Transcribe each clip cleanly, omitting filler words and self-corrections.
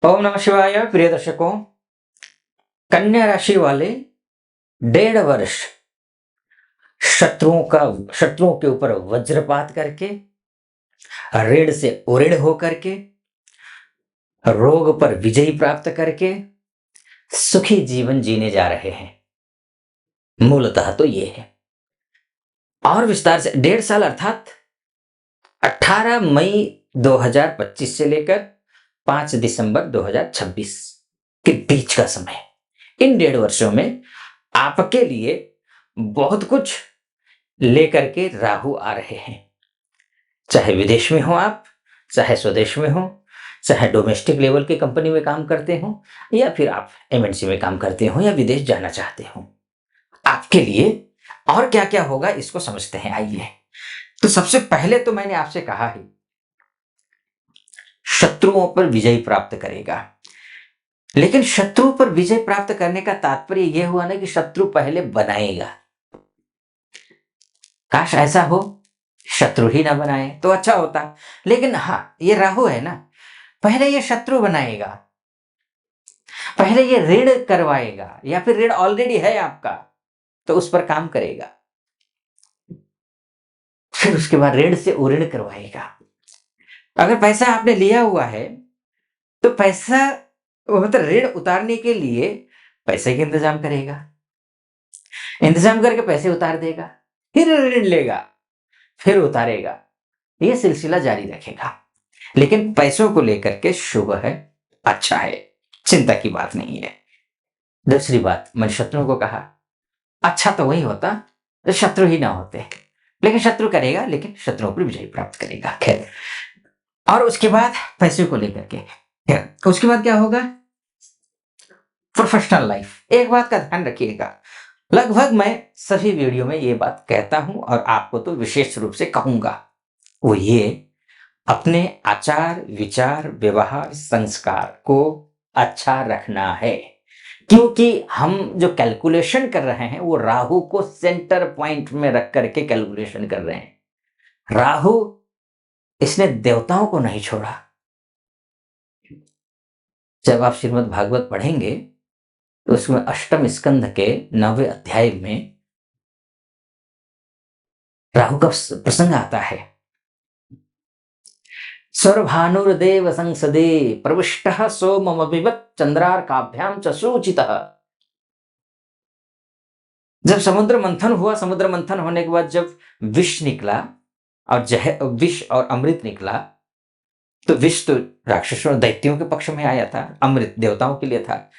ओम नमः शिवाय। प्रिय दर्शकों, कन्या राशि वाले 1.5 वर्ष शत्रुओं के ऊपर वज्रपात करके, ऋण से उऋण होकर के, रोग पर विजय प्राप्त करके सुखी जीवन जीने जा रहे हैं। मूलतः तो ये है, और विस्तार से 1.5 साल अर्थात 18 मई 2025 से लेकर 5 दिसंबर 2026 के बीच का समय। इन 1.5 वर्षों में आपके लिए बहुत कुछ लेकर के राहु आ रहे हैं। चाहे विदेश में हो आप, चाहे स्वदेश में हो, चाहे डोमेस्टिक लेवल की कंपनी में काम करते हो, या फिर आप एमएनसी में काम करते हो, या विदेश जाना चाहते हो, आपके लिए और क्या क्या होगा इसको समझते हैं। आइए, तो सबसे पहले तो मैंने आपसे कहा है, शत्रुओं पर विजय प्राप्त करेगा। लेकिन शत्रु पर विजय प्राप्त करने का तात्पर्य यह हुआ ना कि शत्रु पहले बनाएगा। काश ऐसा हो, शत्रु ही ना बनाए तो अच्छा होता। लेकिन हाँ, ये राहु है ना, पहले ये शत्रु बनाएगा, पहले ये ऋण करवाएगा, या फिर ऋण ऑलरेडी है आपका तो उस पर काम करेगा, फिर उसके बाद ऋण से उऋण करवाएगा। अगर पैसा आपने लिया हुआ है तो पैसा मतलब ऋण उतारने के लिए पैसे का इंतजाम करेगा, इंतजाम करके पैसे उतार देगा, फिर ऋण लेगा, फिर उतारेगा, ये सिलसिला जारी रखेगा। लेकिन पैसों को लेकर के शुभ है, अच्छा है, चिंता की बात नहीं है। दूसरी बात, मैंने शत्रुओं को कहा, अच्छा तो वही होता तो शत्रु ही ना होते, लेकिन शत्रु करेगा, लेकिन शत्रुओं पर विजय प्राप्त करेगा। खैर, और उसके बाद पैसे को लेकर के खैर उसके बाद क्या होगा, प्रोफेशनल लाइफ। एक बात का ध्यान रखिएगा, लगभग मैं सभी वीडियो में ये बात कहता हूं और आपको तो विशेष रूप से कहूंगा, वो ये, अपने आचार विचार व्यवहार संस्कार को अच्छा रखना है। क्योंकि हम जो कैलकुलेशन कर रहे हैं वो राहु को सेंटर पॉइंट में रख करके कैलकुलेशन कर रहे हैं। राहु, इसने देवताओं को नहीं छोड़ा। जब आप श्रीमद् भागवत पढ़ेंगे तो उसमें अष्टम स्कंध के 9वें अध्याय में राहु का प्रसंग आता है। सर्वभानुर्देव संसदे प्रविष्टः सोममविवत् चंद्रार्काभ्याम च सूचितः। जब समुद्र मंथन हुआ, समुद्र मंथन होने के बाद जब विष निकला और विष और अमृत निकला, तो विष तो राक्षसों दैत्यों के पक्ष में आया था, अमृत देवताओं के लिए था।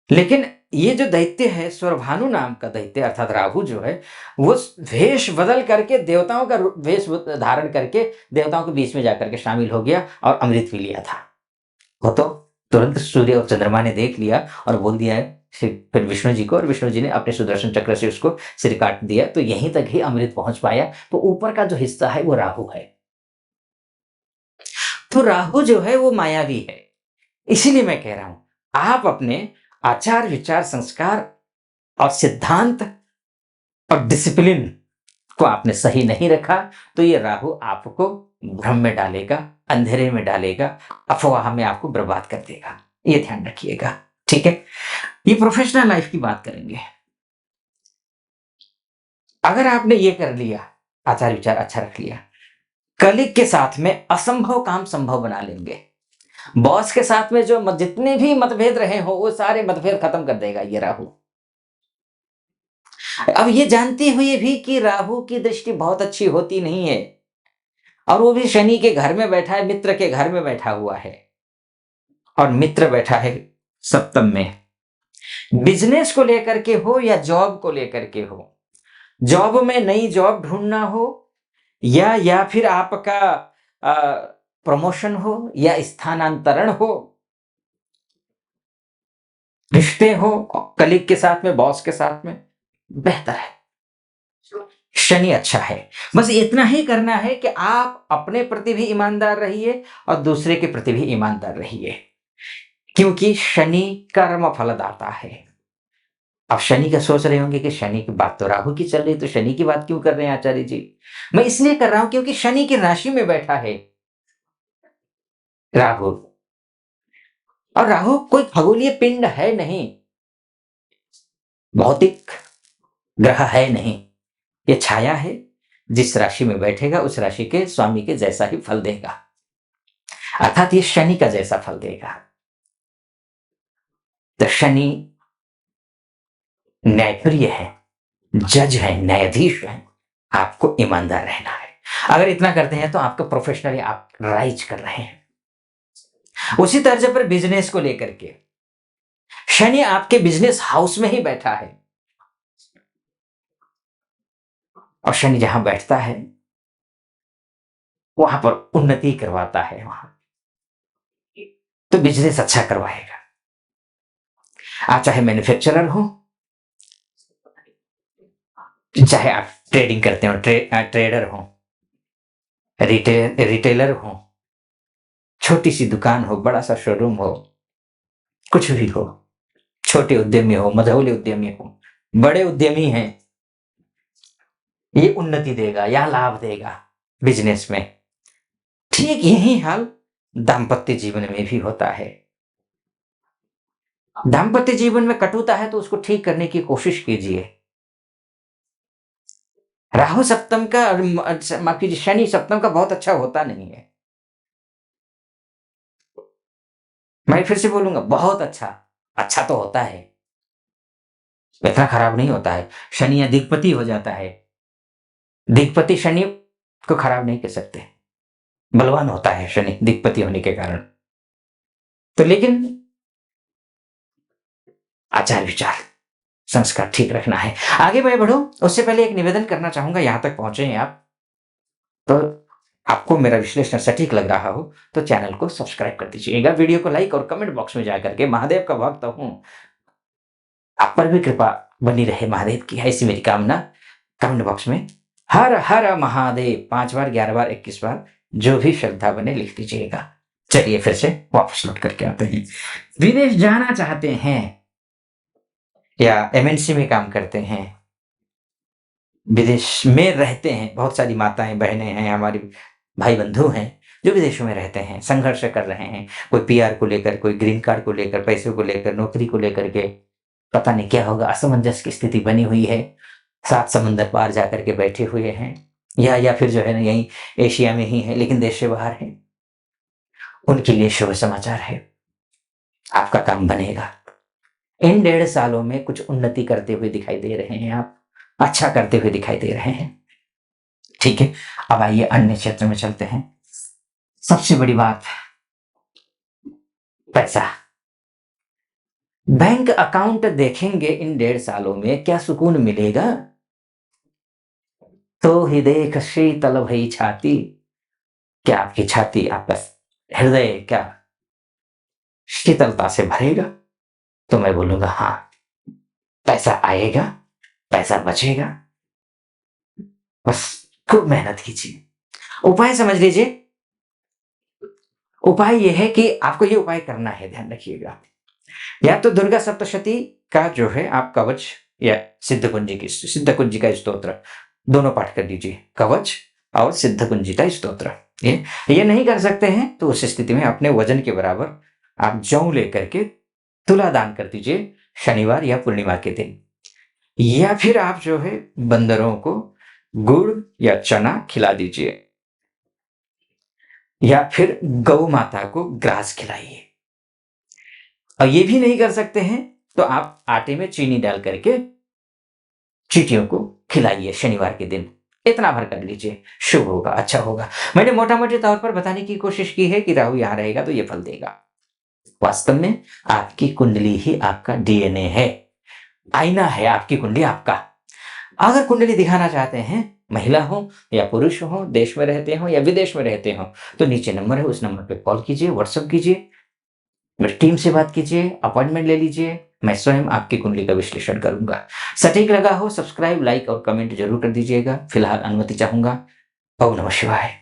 लेकिन ये जो दैत्य है, स्वरभानु नाम का दैत्य अर्थात राहु जो है, वो वेश बदल करके देवताओं का वेश धारण करके देवताओं के बीच में जाकर के शामिल हो गया और अमृत भी लिया था। वो तो तुरंत सूर्य और चंद्रमा ने देख लिया और बोल दिया है फिर विष्णु जी को, और विष्णु जी ने अपने सुदर्शन चक्र से उसको सिर काट दिया, तो यहीं तक ही अमृत पहुंच पाया। तो ऊपर का जो हिस्सा है वो राहु है। तो राहु जो है वो मायावी है। इसीलिए मैं कह रहा हूं, आप अपने आचार विचार संस्कार और सिद्धांत और डिसिप्लिन को आपने सही नहीं रखा तो ये राहु आपको भ्रम में डालेगा, अंधेरे में डालेगा, अफवाह में आपको बर्बाद कर देगा। ये ध्यान रखिएगा, ठीक है। ये प्रोफेशनल लाइफ की बात करेंगे। अगर आपने ये कर लिया, आचार विचार अच्छा रख लिया, कलीग के साथ में असंभव काम संभव बना लेंगे। बॉस के साथ में जो जितने भी मतभेद रहे हो वो सारे मतभेद खत्म कर देगा ये राहु। अब ये जानते हुए भी कि राहु की दृष्टि बहुत अच्छी होती नहीं है, और वो भी शनि के घर में बैठा है, मित्र के घर में बैठा हुआ है, और मित्र बैठा है सप्तम में। बिजनेस को लेकर के हो या जॉब को लेकर के हो, जॉब में नई जॉब ढूंढना हो, या फिर आपका प्रमोशन हो या स्थानांतरण हो, रिश्ते हो कलीग के साथ में, बॉस के साथ में, बेहतर है। शनि अच्छा है। बस इतना ही करना है कि आप अपने प्रति भी ईमानदार रहिए और दूसरे के प्रति भी ईमानदार रहिए, क्योंकि शनि कर्म फलदाता है। अब शनि का सोच रहे होंगे कि शनि की बात तो राहु की चल रही, तो शनि की बात क्यों कर रहे हैं आचार्य जी? मैं इसलिए कर रहा हूं क्योंकि शनि की राशि में बैठा है राहु, और राहु कोई खगोलीय पिंड है नहीं, भौतिक ग्रह है नहीं, ये छाया है। जिस राशि में बैठेगा उस राशि के स्वामी के जैसा ही फल देगा, अर्थात ये शनि का जैसा फल देगा। तो शनि न्यायप्रिय है, जज है, न्यायाधीश है। आपको ईमानदार रहना है। अगर इतना करते हैं तो आपको प्रोफेशनली आप राइज कर रहे हैं। उसी तर्ज पर बिजनेस को लेकर के शनि आपके बिजनेस हाउस में ही बैठा है, और शनि जहां बैठता है वहां पर उन्नति करवाता है, वहां तो बिजनेस अच्छा करवाएगा। आप चाहे मैन्युफैक्चरर हो, चाहे आप ट्रेडिंग करते हो, ट्रेडर हो, रिटेलर हो, छोटी सी दुकान हो, बड़ा सा शोरूम हो, कुछ भी हो, छोटे उद्यमी हो, मझौले उद्यमी हो, बड़े उद्यमी हैं, ये उन्नति देगा या लाभ देगा बिजनेस में। ठीक यही हाल दाम्पत्य जीवन में भी होता है। दाम्पत्य जीवन में कटुता है तो उसको ठीक करने की कोशिश कीजिए। राहु सप्तम का, माफ कीजिए, शनि सप्तम का बहुत अच्छा होता नहीं है। मैं फिर से बोलूंगा, बहुत अच्छा, अच्छा तो होता है, इतना खराब नहीं होता है। शनि या दिग्पति हो जाता है, दिग्पति शनि को खराब नहीं कह सकते, बलवान होता है शनि दिग्पति होने के कारण। तो लेकिन आचार विचार संस्कार ठीक रखना है। आगे मैं बढ़ूं उससे पहले एक निवेदन करना चाहूंगा। यहां तक पहुंचे हैं आप तो आपको मेरा विश्लेषण सटीक लग रहा हो तो चैनल को सब्सक्राइब कर दीजिएगा, वीडियो को लाइक और कमेंट बॉक्स में जाकर के महादेव का भक्त हूं, आप पर भी कृपा बनी रहे महादेव की, ऐसी मेरी कामना। कमेंट बॉक्स में हर हर महादेव 5 बार, 11 बार, 21 बार, जो भी श्रद्धा बने लिख दीजिएगा। चलिए फिर से वापस लौट करके आते हैं। विदेश जाना चाहते हैं या एमएनसी में काम करते हैं, विदेश में रहते हैं, बहुत सारी माताएं बहनें हैं, हमारी भाई बंधु हैं जो विदेशों में रहते हैं, संघर्ष कर रहे हैं, कोई पीआर को लेकर, कोई ग्रीन कार्ड को लेकर, पैसे को लेकर, नौकरी को लेकर के, पता नहीं क्या होगा, असमंजस की स्थिति बनी हुई है, 7 समंदर पार जाकर के बैठे हुए हैं, या फिर जो है ना यहीं एशिया में ही है लेकिन देश से बाहर है, उनके लिए शुभ समाचार है, आपका काम बनेगा। इन 1.5 सालों में कुछ उन्नति करते हुए दिखाई दे रहे हैं, आप अच्छा करते हुए दिखाई दे रहे हैं। ठीक है, अब आइए अन्य क्षेत्र में चलते हैं। सबसे बड़ी बात, पैसा। बैंक अकाउंट देखेंगे इन 1.5 सालों में क्या सुकून मिलेगा? तो ही देख शीतल भई छाती, क्या आपकी छाती, आपका हृदय क्या शीतलता से भरेगा? तो मैं बोलूंगा हाँ, पैसा आएगा, पैसा बचेगा, बस खूब मेहनत कीजिए। उपाय समझ लीजिए। उपाय यह है कि आपको ये उपाय करना है, ध्यान रखिएगा। या तो दुर्गा सप्तशती का जो है आप कवच या सिद्धकुंजी का स्तोत्र दोनों पाठ कर लीजिए, कवच और सिद्धकुंजी का स्तोत्र। ये नहीं कर सकते हैं तो उस स्थिति में अपने वजन के बराबर आप जौ लेकर के तुला दान कर दीजिए शनिवार या पूर्णिमा के दिन। या फिर आप जो है बंदरों को गुड़ या चना खिला दीजिए, या फिर गौ माता को ग्रास खिलाइए। और ये भी नहीं कर सकते हैं तो आप आटे में चीनी डाल करके चींटियों को खिलाइए शनिवार के दिन। इतना भर कर लीजिए, शुभ होगा, अच्छा होगा। मैंने मोटा मोटे तौर पर बताने की कोशिश की है कि राहु यहां रहेगा तो ये फल देगा। वास्तव में आपकी कुंडली ही आपका डीएनए है, आईना है आपकी कुंडली आपका। अगर कुंडली दिखाना चाहते हैं, महिला हो या पुरुष हो, देश में रहते हो या विदेश में रहते हो, तो नीचे नंबर है, उस नंबर पे कॉल कीजिए, व्हाट्सएप कीजिए, मेरी टीम से बात कीजिए, अपॉइंटमेंट ले लीजिए, मैं स्वयं आपकी कुंडली का विश्लेषण करूंगा। सटीक लगा हो सब्सक्राइब, लाइक और कमेंट जरूर कर दीजिएगा। फिलहाल अनुमति चाहूंगा। ओम नमः शिवाय।